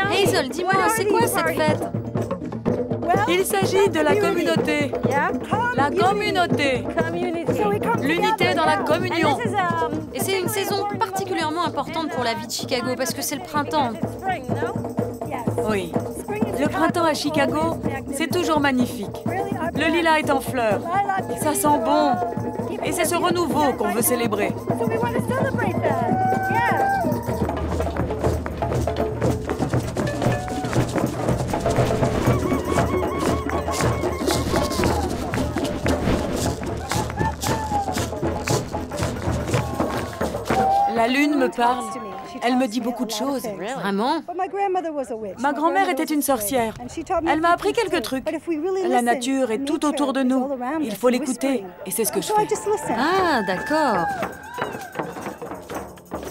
Hazel, dis-moi, c'est quoi cette fête? Il s'agit de la communauté. La communauté. L'unité dans la communion. Et c'est une saison particulièrement importante pour la vie de Chicago parce que c'est le printemps. Oui. Le printemps à Chicago, c'est toujours magnifique. Le lilas est en fleurs. Ça sent bon. Et c'est ce renouveau qu'on veut célébrer. La lune me parle. Elle me dit beaucoup de choses. Vraiment? Ma grand-mère était une sorcière. Elle m'a appris quelques trucs. La nature est tout autour de nous. Il faut l'écouter. Et c'est ce que je fais. Ah, d'accord.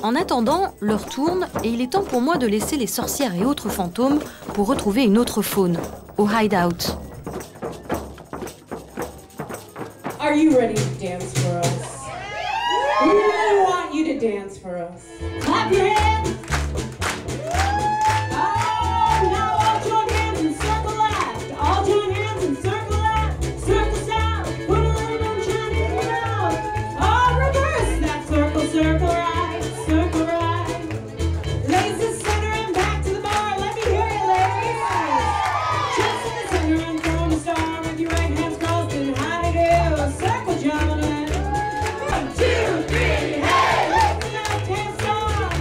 En attendant, l'heure tourne et il est temps pour moi de laisser les sorcières et autres fantômes pour retrouver une autre faune, au hideout. Are you ready to dance for us? We really want you to dance for us. Clap your hands. Oh, now all join hands and circle left. All join hands and circle left. Circle south. Put a little moonshine in your mouth. Oh, reverse that circle, circle right, circle right. Legs to center and back to the bar. Let me hear you, ladies. Chest in the center and form a star with your right hands crossed and how to do a circle jumping. 1, 2, 3, hey! Let the left hand stop.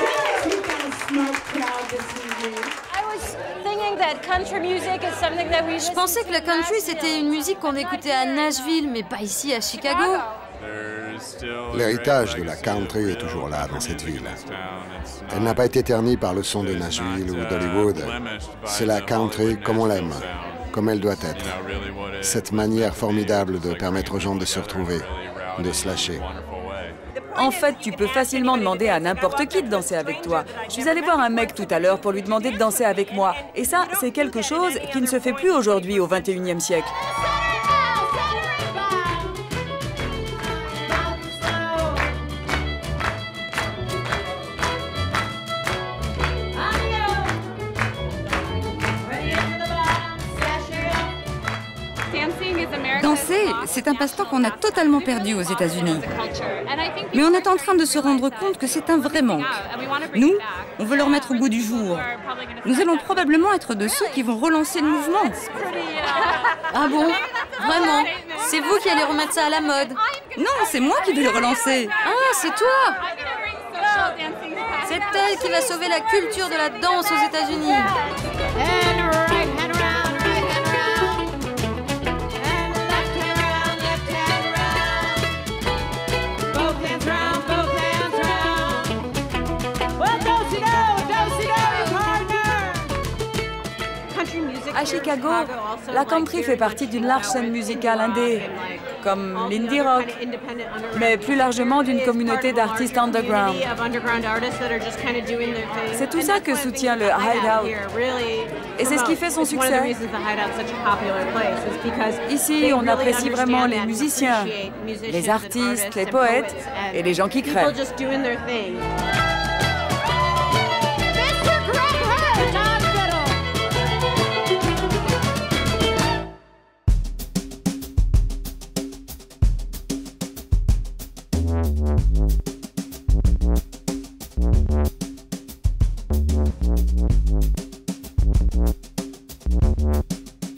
Guys, we've got a smart crowd this evening. Je pensais que la country c'était une musique qu'on écoutait à Nashville, mais pas ici à Chicago. L'héritage de la country est toujours là dans cette ville. Elle n'a pas été ternie par le son de Nashville ou d'Hollywood. C'est la country comme on l'aime, comme elle doit être. Cette manière formidable de permettre aux gens de se retrouver, de se lâcher. En fait, tu peux facilement demander à n'importe qui de danser avec toi. Je suis allée voir un mec tout à l'heure pour lui demander de danser avec moi. Et ça, c'est quelque chose qui ne se fait plus aujourd'hui au XXIe siècle. c'est un passe-temps qu'on a totalement perdu aux États-Unis. Mais on est en train de se rendre compte que c'est un vrai manque. Nous, on veut le remettre au goût du jour. Nous allons probablement être de ceux qui vont relancer le mouvement. Ah bon? Vraiment? C'est vous qui allez remettre ça à la mode? Non, c'est moi qui vais le relancer. Ah, c'est toi? C'est elle qui va sauver la culture de la danse aux États-Unis. À Chicago, la country fait partie d'une large scène musicale indé, comme l'indie rock, mais plus largement d'une communauté d'artistes underground. C'est tout ça que soutient le Hideout. Et c'est ce qui fait son succès. Ici, on apprécie vraiment les musiciens, les artistes, les poètes et les gens qui créent.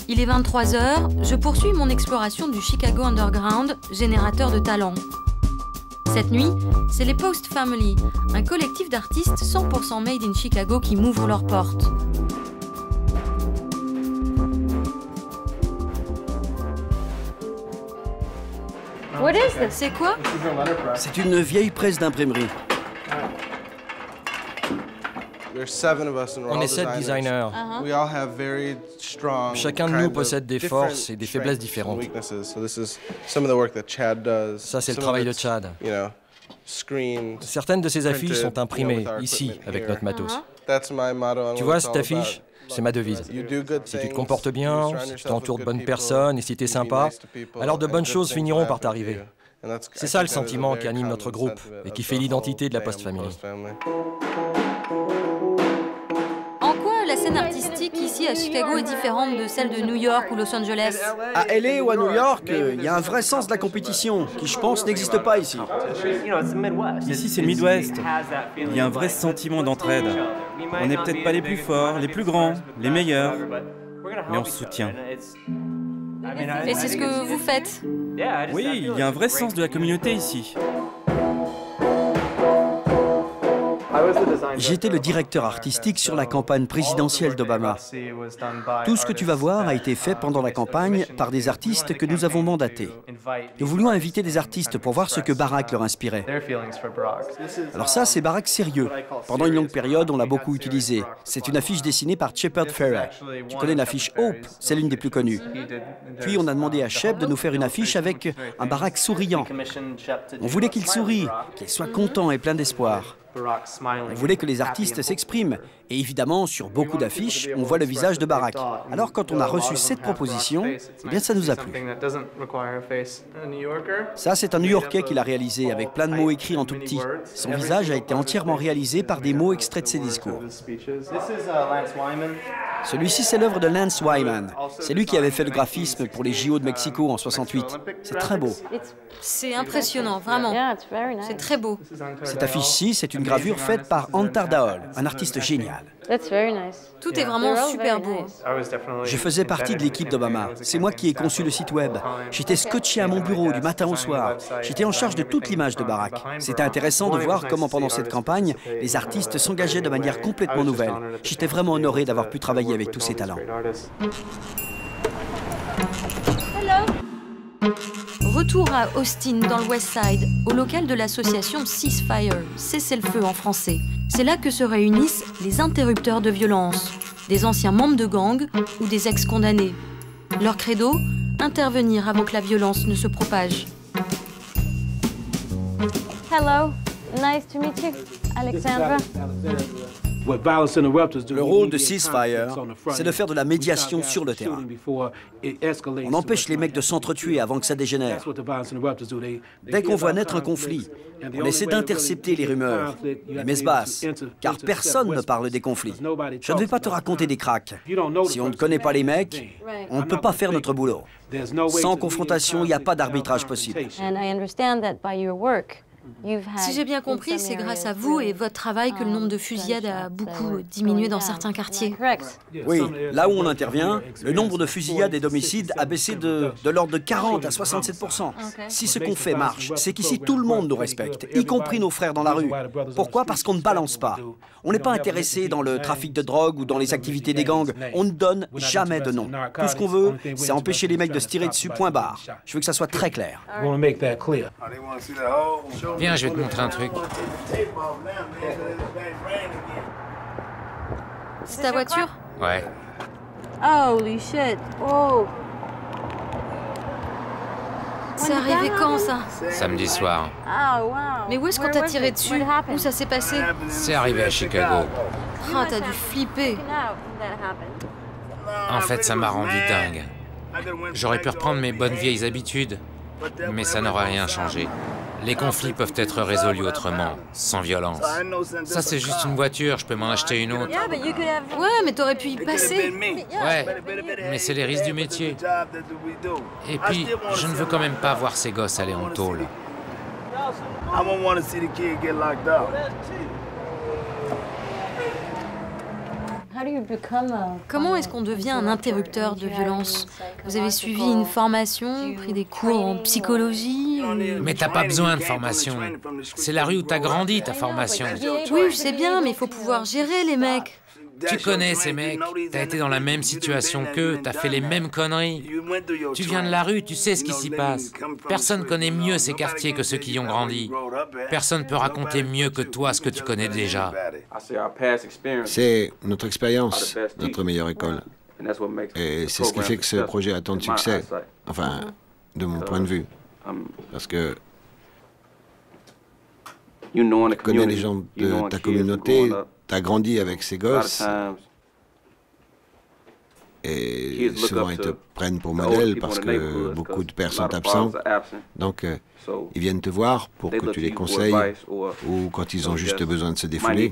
Il est 23h, je poursuis mon exploration du Chicago Underground, générateur de talent. Cette nuit, c'est les Post Family, un collectif d'artistes 100% made in Chicago qui m'ouvrent leurs portes. What is this? C'est quoi? C'est une vieille presse d'imprimerie. On est 7 designers. Chacun de nous possède des forces et des faiblesses différentes. Ça, c'est le travail de Chad. Certaines de ces affiches sont imprimées ici, avec notre matos. Tu vois, cette affiche, c'est ma devise. Si tu te comportes bien, si tu t'entoures de bonnes personnes et si tu es sympa, alors de bonnes choses finiront par t'arriver. C'est ça le sentiment qui anime notre groupe et qui fait l'identité de la Post Family. En quoi la scène artistique ici à Chicago est différente de celle de New York ou Los Angeles? À LA ou à New York, il y a un vrai sens de la compétition qui, je pense, n'existe pas ici. Ici, c'est le Midwest. Il y a un vrai sentiment d'entraide. On n'est peut-être pas les plus forts, les plus grands, les meilleurs, mais on se soutient. Et c'est ce que vous faites? Oui, il y a un vrai sens de la communauté ici. J'étais le directeur artistique sur la campagne présidentielle d'Obama. Tout ce que tu vas voir a été fait pendant la campagne par des artistes que nous avons mandatés. Nous voulions inviter des artistes pour voir ce que Barack leur inspirait. Alors ça, c'est Barack sérieux. Pendant une longue période, on l'a beaucoup utilisé. C'est une affiche dessinée par Shepard Fairey. Tu connais l'affiche Hope, c'est l'une des plus connues. Puis on a demandé à Shep de nous faire une affiche avec un Barack souriant. On voulait qu'il sourie, qu'il soit content et plein d'espoir. On voulait que les artistes s'expriment. Et évidemment, sur beaucoup d'affiches, on voit le visage de Barack. Alors quand on a reçu cette proposition, eh bien ça nous a plu. Ça, c'est un New-Yorkais qui l'a réalisé, avec plein de mots écrits en tout petit. Son visage a été entièrement réalisé par des mots extraits de ses discours. Celui-ci, c'est l'œuvre de Lance Wyman. C'est lui qui avait fait le graphisme pour les JO de Mexico en 68. C'est très beau. C'est impressionnant, vraiment. C'est très beau. Cette affiche-ci, c'est une gravure faite par Antar Daol, un artiste génial. Tout est vraiment super beau. Je faisais partie de l'équipe d'Obama. C'est moi qui ai conçu le site web. J'étais scotché à mon bureau du matin au soir. J'étais en charge de toute l'image de Barack. C'était intéressant de voir comment pendant cette campagne, les artistes s'engageaient de manière complètement nouvelle. J'étais vraiment honoré d'avoir pu travailler avec tous ces talents. Retour à Austin, dans le West Side, au local de l'association Ceasefire, Cessez-le-feu en français. C'est là que se réunissent les interrupteurs de violence, des anciens membres de gangs ou des ex-condamnés. Leur credo, intervenir avant que la violence ne se propage. Hello, nice to meet you, Alexandra. Le rôle de Ceasefire, c'est de faire de la médiation sur le terrain. On empêche les mecs de s'entretuer avant que ça dégénère. Dès qu'on voit naître un conflit, on essaie d'intercepter les rumeurs, les messes basses, car personne ne parle des conflits. Je ne vais pas te raconter des cracks. Si on ne connaît pas les mecs, on ne peut pas faire notre boulot. Sans confrontation, il n'y a pas d'arbitrage possible. Si j'ai bien compris, c'est grâce à vous et votre travail que le nombre de fusillades a beaucoup diminué dans certains quartiers. Oui, là où on intervient, le nombre de fusillades et d'homicides a baissé de l'ordre de 40 à 67%. Si ce qu'on fait marche, c'est qu'ici tout le monde nous respecte, y compris nos frères dans la rue. Pourquoi? Parce qu'on ne balance pas. On n'est pas intéressé dans le trafic de drogue ou dans les activités des gangs. On ne donne jamais de nom. Tout ce qu'on veut, c'est empêcher les mecs de se tirer dessus, point barre. Je veux que ça soit très clair. Viens, je vais te montrer un truc. C'est ta voiture? Ouais. Holy shit. Oh. C'est arrivé quand, ça? Samedi soir. Mais où est-ce qu'on t'a tiré dessus? Où ça s'est passé? C'est arrivé à Chicago. Ah, t'as dû flipper. En fait, ça m'a rendu dingue. J'aurais pu reprendre mes bonnes vieilles habitudes, mais ça n'aurait rien changé. Les conflits peuvent être résolus autrement, sans violence. Ça, c'est juste une voiture, je peux m'en acheter une autre. Ouais, mais t'aurais pu y passer. Ouais, mais c'est les risques du métier. Et puis, je ne veux quand même pas voir ces gosses aller en tôle. Comment est-ce qu'on devient un interrupteur de violence? Vous avez suivi une formation, pris des cours en psychologie Mais t'as pas besoin de formation. C'est la rue où t'as grandi, ta formation. Oui, je sais bien, mais il faut pouvoir gérer les mecs. Tu connais ces mecs, t'as été dans la même situation qu'eux, t'as fait les mêmes conneries. Tu viens de la rue, tu sais ce qui s'y passe. Personne connaît mieux ces quartiers que ceux qui y ont grandi. Personne peut raconter mieux que toi ce que tu connais déjà. C'est notre expérience, notre meilleure école. Et c'est ce qui fait que ce projet a tant de succès. Enfin, de mon point de vue. Parce que tu connais les gens de ta communauté, t'as grandi avec ces gosses, et souvent ils te prennent pour modèle parce que beaucoup de pères sont absents. Donc ils viennent te voir pour que tu les conseilles ou quand ils ont juste besoin de se défouler.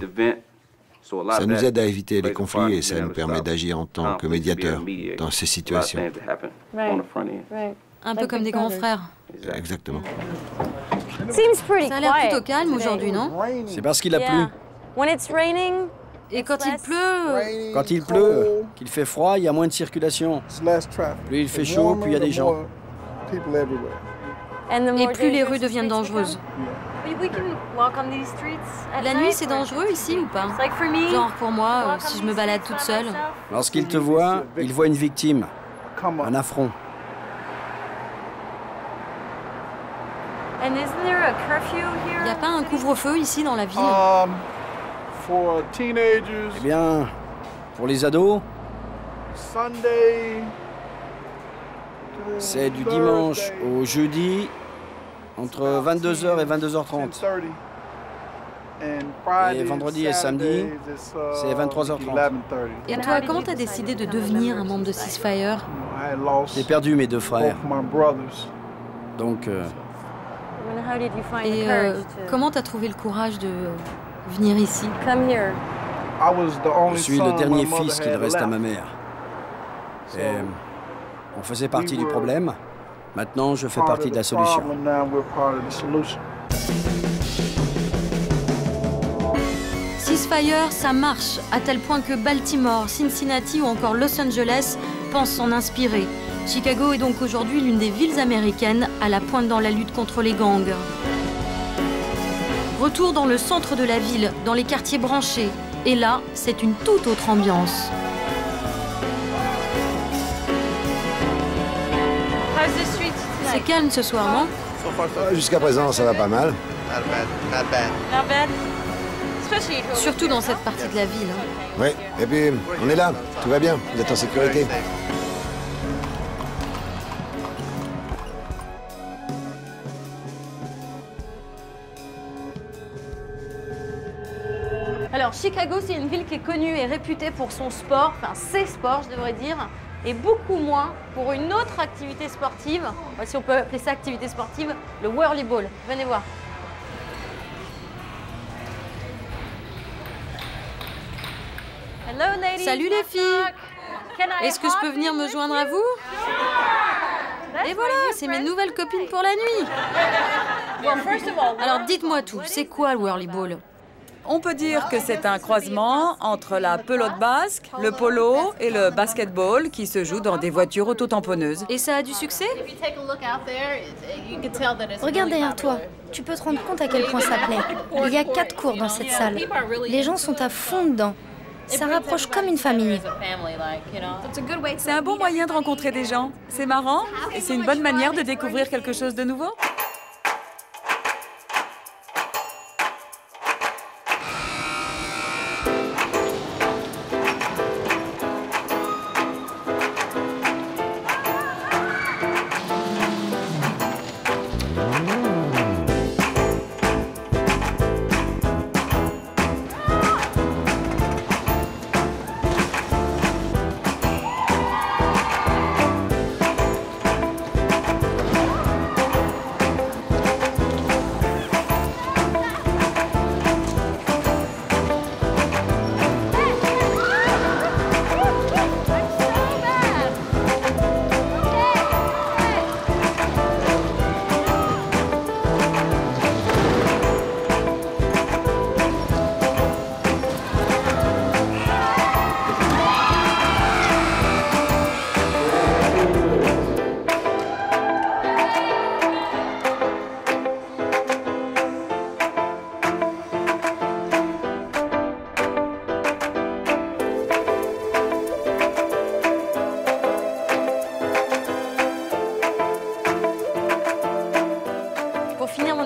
Ça nous aide à éviter les conflits et ça nous permet d'agir en tant que médiateur dans ces situations. Un peu comme des grands frères. Exactement. Ça a l'air plutôt calme aujourd'hui, non? C'est parce qu'il a plu. Et quand il pleut? Quand il pleut, qu'il fait froid, il y a moins de circulation. Plus il fait chaud, plus il y a des gens. Et plus les rues deviennent dangereuses. La nuit, c'est dangereux ici ou pas? Genre pour moi, si je me balade toute seule. Lorsqu'il te voit, il voit une victime, un affront. Il n'y a pas un couvre-feu ici dans la ville? Eh bien, pour les ados, c'est du dimanche au jeudi, entre 22h et 22h30. Et vendredi et samedi, c'est 23h30. Et toi, comment t'as décidé de devenir un membre de Ceasefire? J'ai perdu mes deux frères. Donc... Et comment t'as trouvé le courage de venir ici? Je suis le dernier fils qu'il reste à ma mère. Et on faisait partie du problème. Maintenant, je fais partie de la solution. Ceasefire, ça marche, à tel point que Baltimore, Cincinnati ou encore Los Angeles pensent s'en inspirer. Chicago est donc aujourd'hui l'une des villes américaines à la pointe dans la lutte contre les gangs. Retour dans le centre de la ville, dans les quartiers branchés. Et là, c'est une toute autre ambiance. C'est calme ce soir, non? Jusqu'à présent, ça va pas mal. Surtout dans cette partie de la ville. Oui, et puis on est là, tout va bien, vous êtes en sécurité. Alors, Chicago, c'est une ville qui est connue et réputée pour son sport, enfin ses sports, je devrais dire, et beaucoup moins pour une autre activité sportive, si on peut appeler ça activité sportive, le whirlyball. Venez voir. Hello, ladies. Salut les filles. Est-ce que je peux venir me joindre à vous? Et voilà, c'est mes nouvelles copines pour la nuit. Alors dites-moi tout, c'est quoi le whirlyball? On peut dire que c'est un croisement entre la pelote basque, le polo et le basketball qui se joue dans des voitures auto-tamponneuses. Et ça a du succès? Regarde derrière toi, tu peux te rendre compte à quel point ça plaît. Il y a 4 cours dans cette salle. Les gens sont à fond dedans. Ça rapproche comme une famille. C'est un bon moyen de rencontrer des gens. C'est marrant et c'est une bonne manière de découvrir quelque chose de nouveau.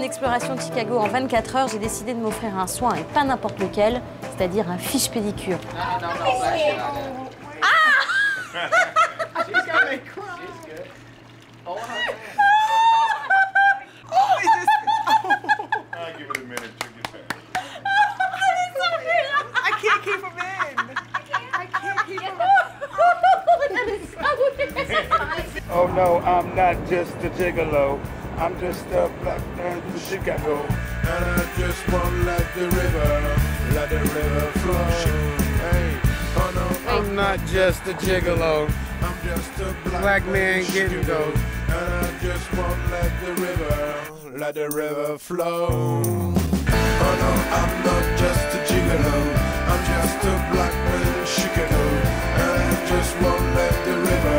Exploration de Chicago en 24 heures, j'ai décidé de m'offrir un soin et pas n'importe lequel, c'est-à-dire un fiche pédicure. Oh no, I'm not just a gigolo. I'm just a black man from Chicago. And I just wanna let the river flow. Hey, oh no, I'm not just a gigolo. I'm just a black man getting dope. And I just wanna let the river flow. Oh no, I'm not just a gigolo. I'm just a black man in Chicago. And I just wanna let the river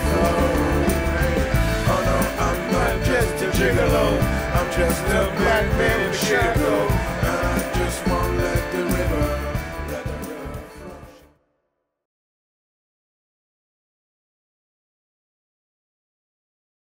flow. Oh no, I'm not just a gigolo. I'm just a black man in Chicago.